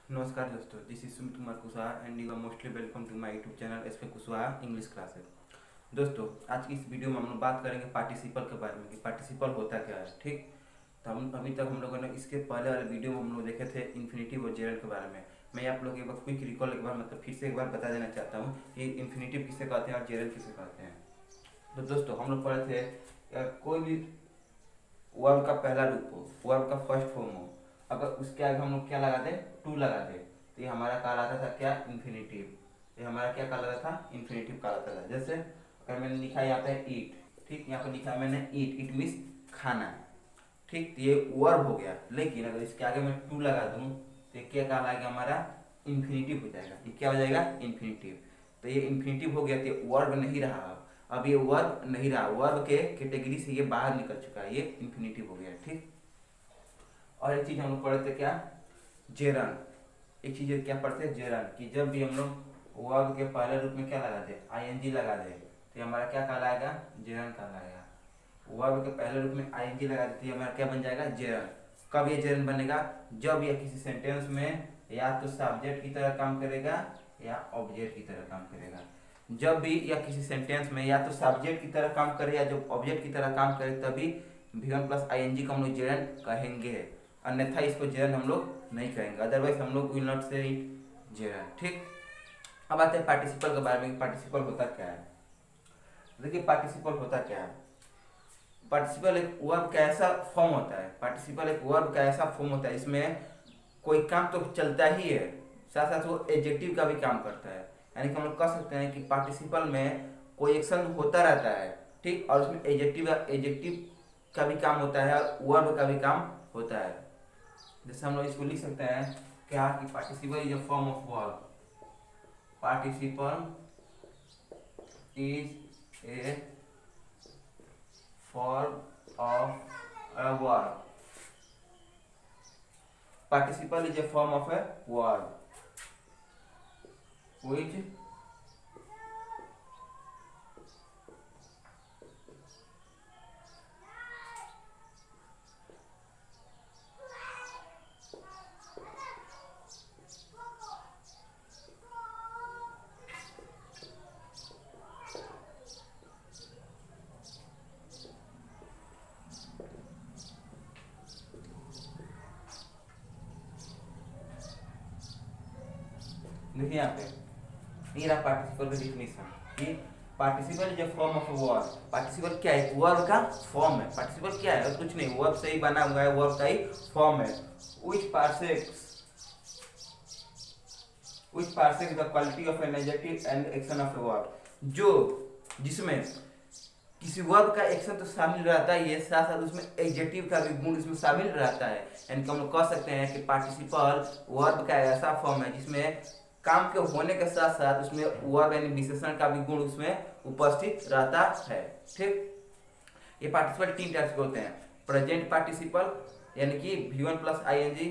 नमस्कार दोस्तों, दिस इज Sumit Kumar Kushwaha and you are mostly welcome to my YouTube channel S P Kushwaha English classes. दोस्तों, आज की इस वीडियो में हम लोग बात करेंगे पार्टिसिपल के बारे में कि पार्टिसिपल होता क्या है। ठीक, तो हम अभी तक हम लोगों ने इसके पहले वाले वीडियो में हम लोग देखे थे इन्फिनिटिव और जेरंड के बारे में। मैं आप लोग एक बार क्विक रिकॉल एक बार मतलब फिर से एक बार बता देना चाहता हूँ कि इन्फिनिटिव किसे कहते हैं और जेरंड किसे कहते हैं। तो दोस्तों, हम लोग पढ़े थे कोई भी वर्ब का पहला रूप हो, वर्ब का फर्स्ट फॉर्म हो, अगर उसके आगे हम लोग क्या लगा दे, टू लगा दे, तो ये हमारा कहलाता था क्या, इन्फिनिटिव। ये हमारा क्या कहलाता था, इन्फिनिटिव कहलाता था। जैसे अगर मैंने लिखा यहाँ पे ईट, ठीक, यहाँ पे लिखा मैंने ईट, इट मीन्स खाना, ठीक, तो ये वर्ब हो गया। लेकिन अगर इसके आगे मैं टू लगा दूं तो ये क्या कहलाएगा, हमारा इन्फिनिटिव हो जाएगा। ये क्या हो जाएगा, इन्फिनिटिव। तो ये इन्फिनिटिव हो गया तो ये वर्ब नहीं रहा। अब ये वर्ब नहीं रहा, वर्ब के कैटेगरी से ये बाहर निकल चुका है, ये इन्फिनिटिव हो गया। ठीक, और एक चीज हम लोग पढ़ते क्या, जेरन। एक चीज क्या पढ़ते हैं, जेरन, कि जब भी हम लोग वर्ब के पहले रूप में क्या लगा दे, आईएनजी लगा दे, तो हमारा क्या कहलाएगा, जेरन कहलाएगा। वर्ब के पहले रूप में आईएनजी लगा देते हैं, हमारा क्या बन जाएगा, जेरन। कब ये जेरन बनेगा, जब यह किसी सेंटेंस में या तो सब्जेक्ट की तरह काम करेगा या ऑब्जेक्ट की तरह काम करेगा। जब भी यह किसी सेंटेंस में या तो सब्जेक्ट की तरह काम करे या जो ऑब्जेक्ट की तरह काम करे, तभी वी1 प्लस आईएनजी को हम लोग जेरन कहेंगे, अन्यथा इसको जेरन हम लोग नहीं कहेंगे। अदरवाइज हम लोग विल नॉट से इट जेरन। ठीक, अब आते हैं पार्टिसिपल के बारे में। पार्टिसिपल होता क्या है, देखिए पार्टिसिपल होता क्या है। पार्टिसिपल एक वर्ब का ऐसा फॉर्म होता है, पार्टिसिपल एक वर्ब का ऐसा फॉर्म होता है, इसमें कोई काम तो चलता ही है, साथ साथ वो एडजेक्टिव का भी काम करता है। यानी कि हम लोग कह सकते हैं कि पार्टिसिपल में कोई एक्शन होता रहता है, ठीक, और उसमें एडजेक्टिव एडजेक्टिव का भी काम होता है और वर्ब का भी काम होता है। जैसे हम लोग इसको लिख सकते हैं क्या, कि participle is a form of verb. Participle is a form of a verb. Participle is a form of a verb which देखिए यहाँ पे ये रहा पार्टिसिपल का डिफिनेशन कि participle is a form of verb. Participle क्या है, वर्ब का फॉर्म है। पार्टिसिपल क्या है, कुछ नहीं, वर्ब से ही बना हुआ है, वर्ब का ही फॉर्म है। which parses the quality of an adjective and action of a verb, जो जिसमें किसी वर्ब का एक्शन तो शामिल रहता ही है, साथ साथ उसमें एडजेक्टिव का भी गुण इसमें शामिल रहता है। यानी कि हम लोग कह सकते हैं कि पार्टिसिपल वर्ब का ऐसा फॉर्म है जिसमें काम के होने के साथ साथ उसमें वर्ब यानी विशेषण का भी गुण उसमें उपस्थित रहता है। ठीक, ये पार्टिसिपल तीन टाइप्स के होते हैं, प्रेजेंट पार्टिसिपल यानी कि V1 plus ING,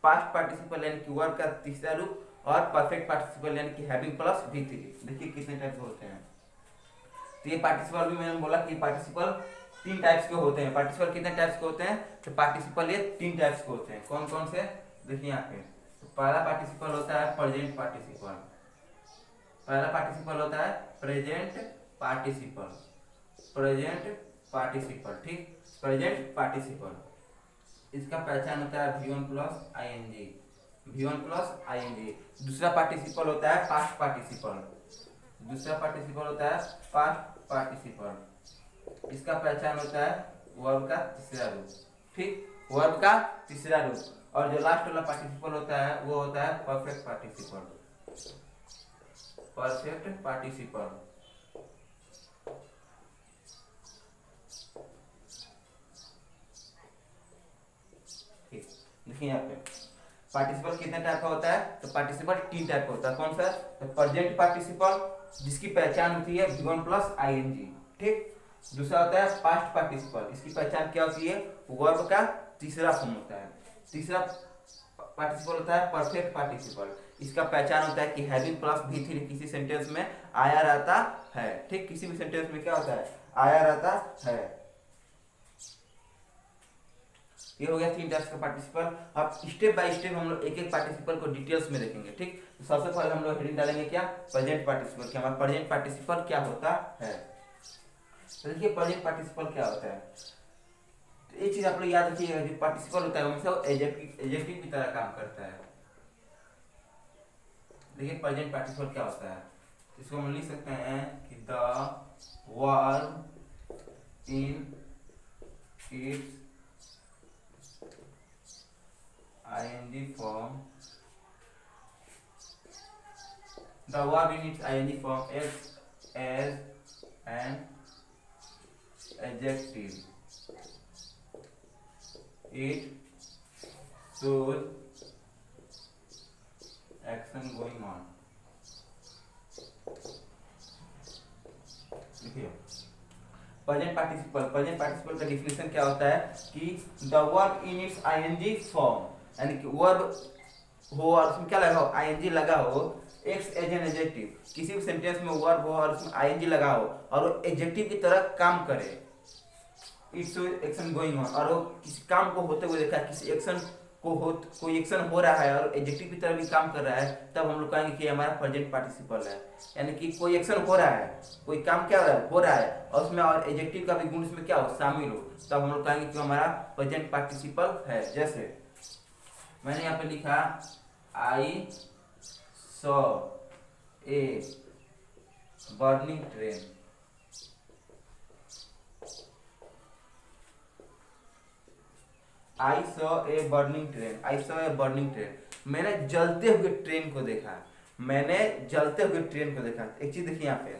past participle यानी कि वर्ब का तीसरा रूप, और परफेक्ट पार्टिसिपल यानी कि हैविंग प्लस V3। देखिए कितने टाइप के होते हैं। तो ये पार्टिसिपल भी मैंने बोला कि पार्टिसिपल तीन टाइप्स के होते हैं। पार्टिसिपल कितने टाइप्स के होते हैं, तो पार्टिसिपल ये तीन टाइप्स के होते हैं। कौन कौन से, देखिए यहाँ पे। तो पहला पार्टिसिपल होता है प्रेजेंट पार्टिसिपल। पहला पार्टिसिपल होता है प्रेजेंट पार्टिसिपल, प्रेजेंट पार्टिसिपल। ठीक, प्रेजेंट पार्टिसिपल, इसका पहचान होता है V1 plus ING, V1 plus ING. दूसरा पार्टिसिपल होता है पास्ट पार्टिसिपल, दूसरा पार्टिसिपल होता है पास्ट पार्टिसिपल, इसका पहचान होता है वर्ब का तीसरा रूप। ठीक, वर्ब का तीसरा रूप। और जो लास्ट वाला पार्टिसिपल होता है वो होता है परफेक्ट पार्टिसिपल, परफेक्ट पार्टिसिपल। देखिए यहाँ पे पार्टिसिपल कितने टाइप का होता है, तो पार्टिसिपल तीन टाइप का होता है। कौन सा, तो प्रेजेंट पार्टिसिपल जिसकी पहचान होती है V1 प्लस आईएनजी। ठीक, दूसरा होता है पास्ट पार्टिसिपल, इसकी पहचान क्या होती है, वर्ब का तीसरा फॉर्म होता है। तीसरा पार्टिसिपल होता है परफेक्ट पार्टिसिपल, इसका पहचान होता है कि हैविंग प्लस V3 किसी सेंटेंस में आया रहता है। ठीक, किसी भी सेंटेंस में क्या होता है, आया रहता है। ये हो गया 3 टाइप्स का पार्टिसिपल। अब स्टेप बाय स्टेप हम लोग एक एक पार्टिसिपल को डिटेल्स में देखेंगे, ठीक। तो सबसे पहले हम लोग हेडिंग डालेंगे क्या, प्रेजेंट पार्टिसिपल। क्या हमारा प्रेजेंट पार्टिसिपल क्या होता है। तो देखिए प्रेजेंट पार्टिसिपल क्या होता है, तो एक चीज आप लोग याद रखिएगा, जो पार्टिसिपल होता है हमेशा एडजेक्टिव की तरह काम करता है। देखिए प्रेजेंट पार्टिसिपल क्या होता है, इसको हम लिख सकते हैं कि the verb in it's ing form, the verb in its ing form acts as an adjective. It shows action going on. देखिए प्रेजेंट पार्टिसिपल का डिफिनेशन क्या होता है कि the verb in its ING form, यानी कि वर्ब हो और उसमें क्या लगा हो, आईएनजी लगा हो, एक्स एज एन एडजेक्टिव, किसी भी सेंटेंस में वर्ब हो और उसमें आईएनजी लगा हो और वो एडजेक्टिव की तरह काम करे। इट्स एक्शन गोइंग ऑन, और वो किसी काम को होते हुए देखा, किसी एक्शन को कोई एक्शन हो रहा है और एडजेक्टिव की तरह भी काम कर रहा है, तब हम लोग कहेंगे कि हमारा प्रेजेंट पार्टिसिपल है। यानी कि कोई एक्शन हो रहा है, कोई काम क्या हो रहा है और उसमें और एडजेक्टिव का भी गुण उसमें क्या हो, शामिल हो, तब हम लोग कहेंगे कि हमारा प्रेजेंट पार्टिसिपल है। जैसे मैंने यहाँ पे लिखा I saw a burning train. I saw a burning train, I saw a burning train, मैंने जलते हुए ट्रेन को देखा, मैंने जलते हुए ट्रेन को देखा। एक चीज देखिए यहाँ पे,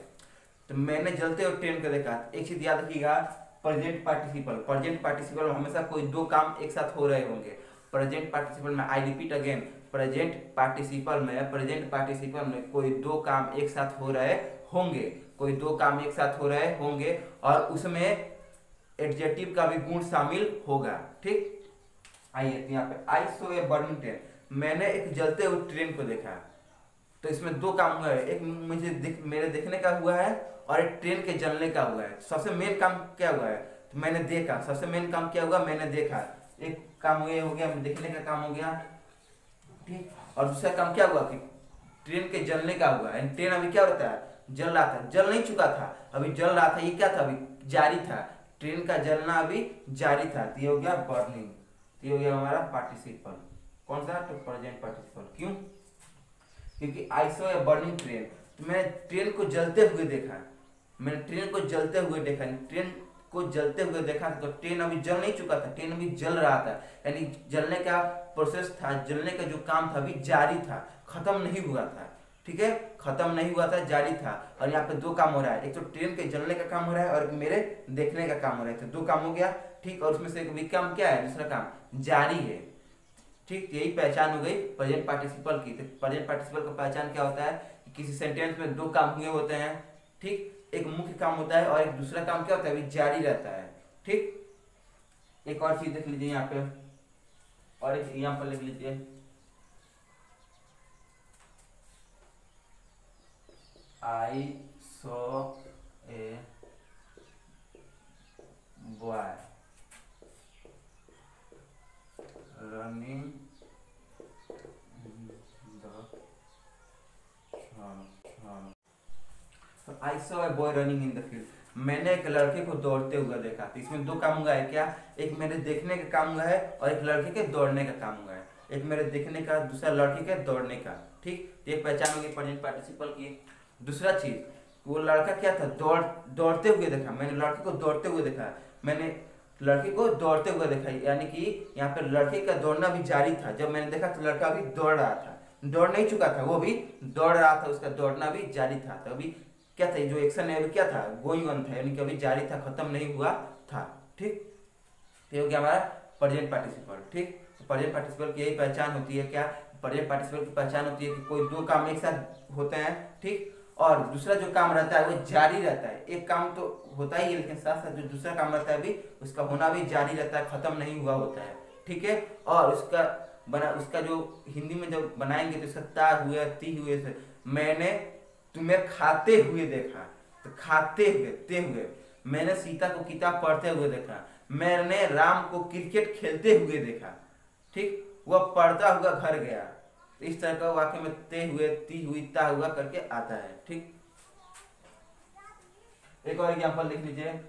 तो मैंने जलते हुए ट्रेन को देखा, एक चीज याद रखिएगा, प्रेजेंट पार्टिसिपल में हमेशा कोई दो काम एक साथ हो रहे होंगे। प्रेजेंट पार्टिसिपल में, I repeat again, present participle में कोई दो काम एक साथ हो रहे होंगे, कोई दो काम एक साथ हो रहे होंगे और उसमें एडजेक्टिव का भी गुण शामिल होगा, ठीक। आइए यहाँ पे आई सो ए बर्निंग ट्रेन, मैंने एक जलते हुए ट्रेन को देखा, तो इसमें दो काम हुआ है, एक मुझे मेरे देखने का हुआ है और एक ट्रेन के जलने का हुआ है। सबसे मेन काम क्या हुआ है, तो मैंने देखा, सबसे मेन काम क्या हुआ, मैंने देखा, एक काम ये हो गया, देखने का काम हो गया, ठीक। और दूसरा काम क्या हुआ कि ट्रेन के जलने का हुआ है, ट्रेन अभी क्या होता है, जल रहा था, जल नहीं चुका था, अभी जल रहा था, ये क्या था, अभी जारी था, ट्रेन का जलना अभी जारी था, तो ये हो गया बर्निंग, ये हो गया हमारा पार्टिसिपल। कौन सा, तो प्रेजेंट पार्टिसिपल। क्यों, क्योंकि I saw a burning train, तो मैंने ट्रेन को जलते हुए देखा, मैंने ट्रेन को जलते हुए देखा, ट्रेन को जलते हुए देखा, तो ट्रेन अभी जल नहीं चुका था, ट्रेन अभी जल रहा था, यानी जलने का प्रोसेस था, जलने का जो काम था अभी जारी था, खत्म नहीं हुआ था, ठीक है, खत्म नहीं हुआ था, जारी था। और यहाँ पे दो काम हो रहा है, एक तो ट्रेन के जलने का काम हो रहा है और मेरे देखने का काम हो रहा है, तो दो काम हो गया, ठीक। और उसमें से एक काम क्या है, दूसरा काम जारी है, ठीक। यही पहचान हो गई प्रेजेंट पार्टिसिपल की। तो प्रेजेंट पार्टिसिपल का पहचान क्या होता है कि किसी सेंटेंस में दो काम हुए होते हैं, ठीक, एक मुख्य काम होता है और एक दूसरा काम क्या होता है, अभी जारी रहता है, ठीक। एक और चीज देख लीजिए यहाँ पे, और एक यहाँ पर लिख लीजिए, I saw a boy running I saw a boy running in the field, मैंने एक लड़के को दौड़ते हुए देखा। तो इसमें दो काम हुआ है, क्या, एक मेरे देखने का काम हुआ है और एक लड़के के दौड़ने का काम हुआ है, एक मेरे देखने का, दूसरा लड़के के दौड़ने का, ठीक। तो एक पहचान होगी प्रेजेंट पार्टिसिपल की। दूसरा चीज, वो लड़का क्या था, दौड़ते हुए देखा, मैंने लड़के को दौड़ते हुए देखा, मैंने लड़के को दौड़ते हुए देखा, यानी कि यहाँ पे लड़के का दौड़ना भी जारी था, जब मैंने देखा तो लड़का भी दौड़ रहा था, दौड़ नहीं चुका था, वो भी दौड़ रहा था, उसका दौड़ना भी जारी था। तो अभी क्या था, जो एक्शन है अभी क्या था, गोइंग ऑन था, यानी कि अभी जारी था, खत्म नहीं हुआ था, ठीक। ये हो गया हमारा प्रेजेंट पार्टिसिपल, ठीक। प्रेजेंट पार्टिसिपल की यही पहचान होती है, क्या, प्रेजेंट पार्टिसिपल की पहचान होती है कि कोई दो काम एक साथ होते हैं, ठीक, और दूसरा जो काम रहता है वो जारी रहता है। एक काम तो होता ही है लेकिन साथ साथ जो दूसरा काम रहता है भी उसका होना भी जारी रहता है, खत्म नहीं हुआ होता है, ठीक है। और उसका जो हिंदी में जब बनाएंगे तो इसका ता हुए, ती हुए से, मैंने तुम्हें खाते हुए देखा, तो खाते हुए, ते हुए, मैंने सीता को किताब पढ़ते हुए देखा, मैंने राम को क्रिकेट खेलते हुए देखा। ठीक, वह पढ़ता हुआ घर गया। तो इस तरह का वाक्य में ते हुए, ती हुई, ता हुआ करके आता है। ठीक, एक और एग्जांपल लिख लीजिए। तो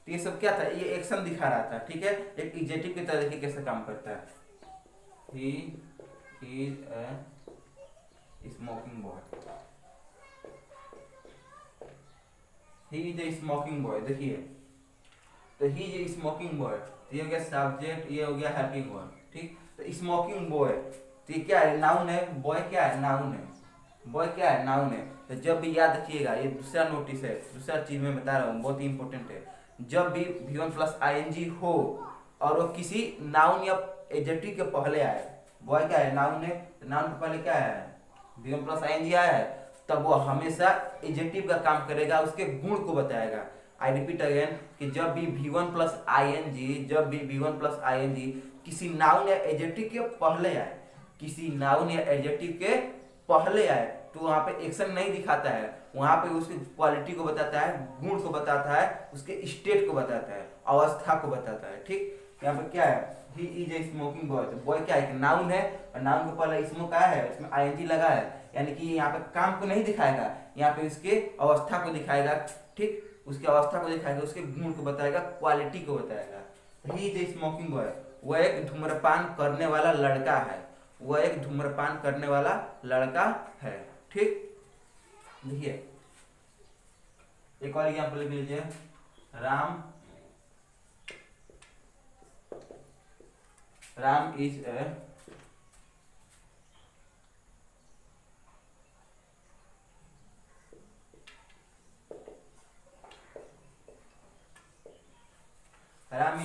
ये सब क्या था, ये एक्शन दिखा रहा था। ठीक है, एक एडजेक्टिव की तरह देखिए कैसे काम करता है। He is a smoking boy, he is a smoking boy. देखिए, तो he is a smoking boy, तो ये हो गया सब्जेक्ट, ये हो गया हेल्पिंग वर्ब। ठीक, तो स्मोकिंग बॉय, तो ये क्या है, नाउन है। बॉय क्या है, नाउन है। बॉय क्या है, नाउन है। तो जब भी याद रखिएगा, ये दूसरा नोटिस है, दूसरा चीज मैं बता रहा हूँ, बहुत ही इंपॉर्टेंट है। जब भी V1 प्लस ING हो और वो किसी नाउन या एडजेक्टिव के पहले आए, बॉय क्या है, नाउन है, तो नाउन के पहले क्या है, V1 प्लस ING आया है, तब वो हमेशा एडजेक्टिव का काम करेगा, उसके गुण को बताएगा। आई रिपीट अगेन कि जब भी V1 प्लस ING, जब भी V1 प्लस ING किसी नाउन या एडजेक्टिव के पहले आए, किसी नाउन या एडजेक्टिव के पहले आए, तो वहां पे एक्शन नहीं दिखाता है, वहां पे उसकी क्वालिटी को बताता है, गुण को बताता है, उसके स्टेट को बताता है, अवस्था को बताता है। ठीक, यहाँ पे क्या है, he is a smoking boy. तो बॉय क्या है, नाउन है, और नाउन के पहले स्मोक आया है, उसमें ING लगा है, यानी कि यहाँ पे काम को नहीं दिखाएगा, यहाँ पे उसके अवस्था को दिखाएगा। ठीक, उसकी अवस्था को दिखाएगा, उसके गुण को बताएगा, क्वालिटी को बताएगा। He is a smoking boy, वह एक धूम्रपान करने वाला लड़का है, वह एक धूम्रपान करने वाला लड़का है। ठीक, देखिए एक और एग्जाम्पल लिख लीजिए। Ram is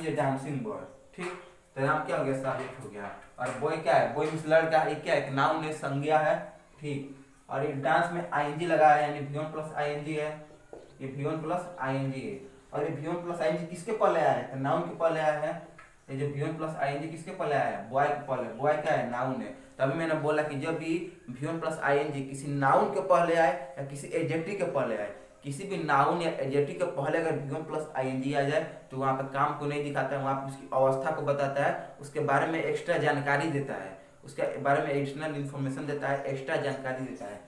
a dancing boy. ठीक, तो राम क्या हो गया, सब्जेक्ट हो गया, और बॉय क्या है, बॉय मींस लड़का, ये क्या है, नाउन है, संज्ञा है। ठीक, और ये डांस में ING लगा है, यानी V1 प्लस ING है, ये V1 प्लस ING है। और ये V1 प्लस ING किसके पहले आया है, तो नाउन के पहले आया है। ये जो V1 प्लस ING किसके पहले आया है, बॉय के पहले। बॉय क्या है, नाउन है। तभी मैंने बोला कि जब भी V1 प्लस ING किसी नाउन के पहले आए या किसी एडजेक्टिव के पहले आए, किसी भी नाउन या एडजेक्टिव के पहले अगर V1 प्लस ING आ जाए, तो वहाँ पर काम को नहीं दिखाता है, वहाँ पर उसकी अवस्था को बताता है, उसके बारे में एक्स्ट्रा जानकारी देता है, उसके बारे में एडिशनल इन्फॉर्मेशन देता है, एक्स्ट्रा जानकारी देता है।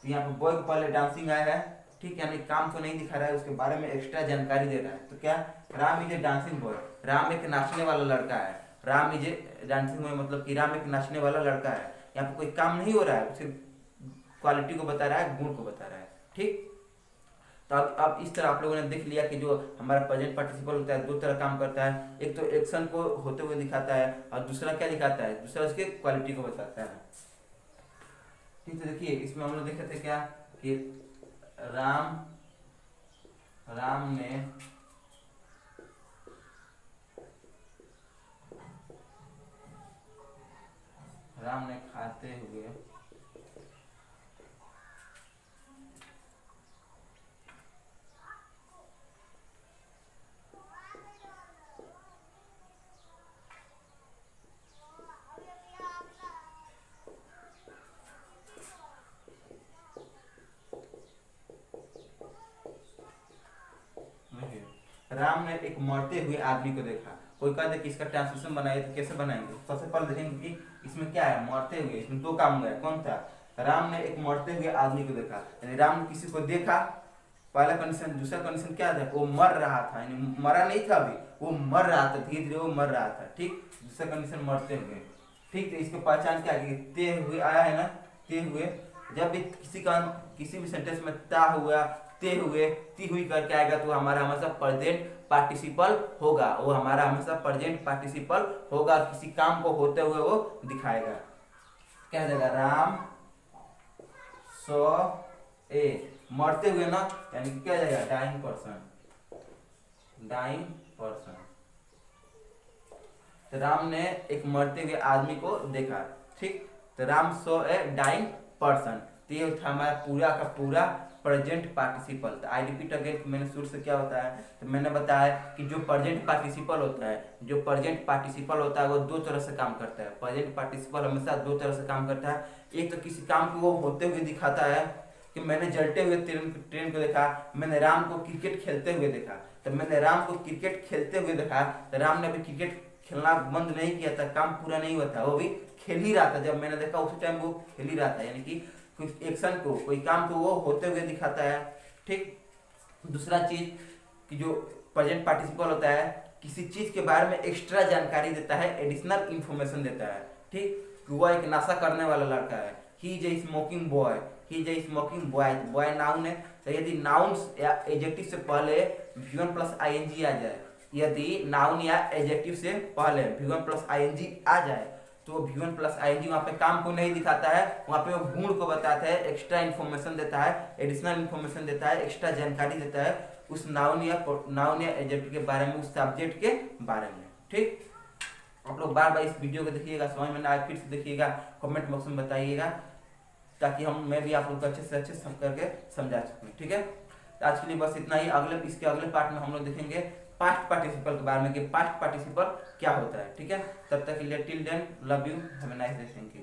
तो यहाँ पर बॉय के पहले डांसिंग आया है। ठीक, यानी काम को नहीं दिखा रहा है, उसके बारे में एक्स्ट्रा जानकारी दे रहा है। तो क्या, Ram is a dancing boy, Ram एक नाचने वाला लड़का है। Ram is a dancing boy मतलब कि राम एक नाचने वाला लड़का है। यहाँ पर कोई काम नहीं हो रहा है, उसकी क्वालिटी को बता रहा है, गुण को बता रहा है। ठीक, तो अब इस तरह आप लोगों ने देख लिया कि जो हमारा प्रेजेंट पार्टिसिपल होता है, दो तरह काम करता है। एक तो एक्शन को होते हुए दिखाता है, और दूसरा क्या दिखाता है, दूसरा उसके क्वालिटी को बताता है। ठीक, तो देखिए इसमें हम लोग देखे थे क्या कि राम ने खाते हुए राम ने एक मरते हुए आदमी को देखा। कोई कहते कि इसका ट्रांसलेशन बनाए तो कैसे बनाएंगे, सबसे पहले देखेंगे कि इसमें क्या है, मरते हुए, इसमें दो काम हुआ है, कौन था, राम ने एक मरते हुए आदमी को देखा, यानी राम ने किसी को देखा, पहला कंडीशन। दूसरा कंडीशन क्या था, वो मर रहा था, यानी मरा नहीं था अभी, वो मर रहा था, धीरे धीरे वो मर रहा था। ठीक, दूसरा कंडीशन मरते हुए। ठीक, तो इसको पहचान क्या है, ते हुए आया है ना, ते हुए। जब भी किसी भी सेंटेंस में ता हुआ, ते हुए, ती हुई करके आएगा, तो हमारा हमेशा प्रेजेंट पार्टिसिपल होगा, वो हमारा हमेशा प्रेजेंट पार्टिसिपल होगा, किसी काम को होते हुए वो दिखाएगा। क्या देगा, राम सो ए, मरते हुए ना, यानी कि क्या जाएगा, डाइंग पर्सन, डाइंग पर्सन। तो राम ने एक मरते हुए आदमी को देखा। ठीक, तो राम सो ए डाइंग पर्सन, तो ये था हमारा पूरा का पूरा प्रेजेंट पार्टिसिपल। तो आई रिपीट अगेन, मैंने शुरू से क्या होता है, तो मैंने बताया कि जो प्रेजेंट पार्टिसिपल होता है, जो प्रेजेंट पार्टिसिपल होता है वो दो तरह से काम करता है। प्रेजेंट पार्टिसिपल हमेशा दो तरह से काम करता है। एक तो किसी काम को वो होते हुए दिखाता है, कि मैंने जलते हुए ट्रेन को देखा, मैंने राम को क्रिकेट खेलते हुए देखा। तो मैंने राम को क्रिकेट खेलते हुए देखा, तो राम ने अभी क्रिकेट खेलना बंद नहीं किया था, काम पूरा नहीं हुआ था, वो भी खेल ही रहा था। जब मैंने देखा उस टाइम वो खेल ही रहा था, यानी कि कोई एक्शन को, कोई काम को वो होते हुए दिखाता है। ठीक। दूसरा चीज कि जो प्रेजेंट पार्टिसिपल होता है, किसी चीज के बारे में एक्स्ट्रा जानकारी देता है, एडिशनल इंफॉर्मेशन देता है। ठीक। वह एक नशा करने वाला लड़का है, he is a smoking boy, he is a smoking boy. Boy noun है, तो यदि नाउन्स या एडजेक्टिव से पहले V1 प्लस ing आ जाए, यदि नाउन या एडजेक्टिव से पहले V1 प्लस ing आ जाए, तो V1 प्लस ing वहाँ पे काम को नहीं दिखाता है, वहाँ पे वो गुण को बताता है, एक्स्ट्रा इन्फॉर्मेशन देता है, एडिशनल इन्फॉर्मेशन देता है, एक्स्ट्रा जानकारी देता है उस नाउन या एडजेक्टिव के बारे में, उस सब्जेक्ट के बारे में। ठीक। आप लोग बार बार इस वीडियो को देखिएगा, समझ में ना आए फिर से देखिएगा, कमेंट बॉक्स में बताइएगा, ताकि मैं भी आप लोग को अच्छे से अच्छे करके समझा सकूँ। ठीक है। तो आज के लिए बस इतना ही। इसके अगले पार्ट में हम लोग देखेंगे पास्ट पार्टिसिपल के बारे में कि पास्ट पार्टिसिपल क्या होता है। ठीक है। तब तक के लिए till then love you, have a nice day, thank you.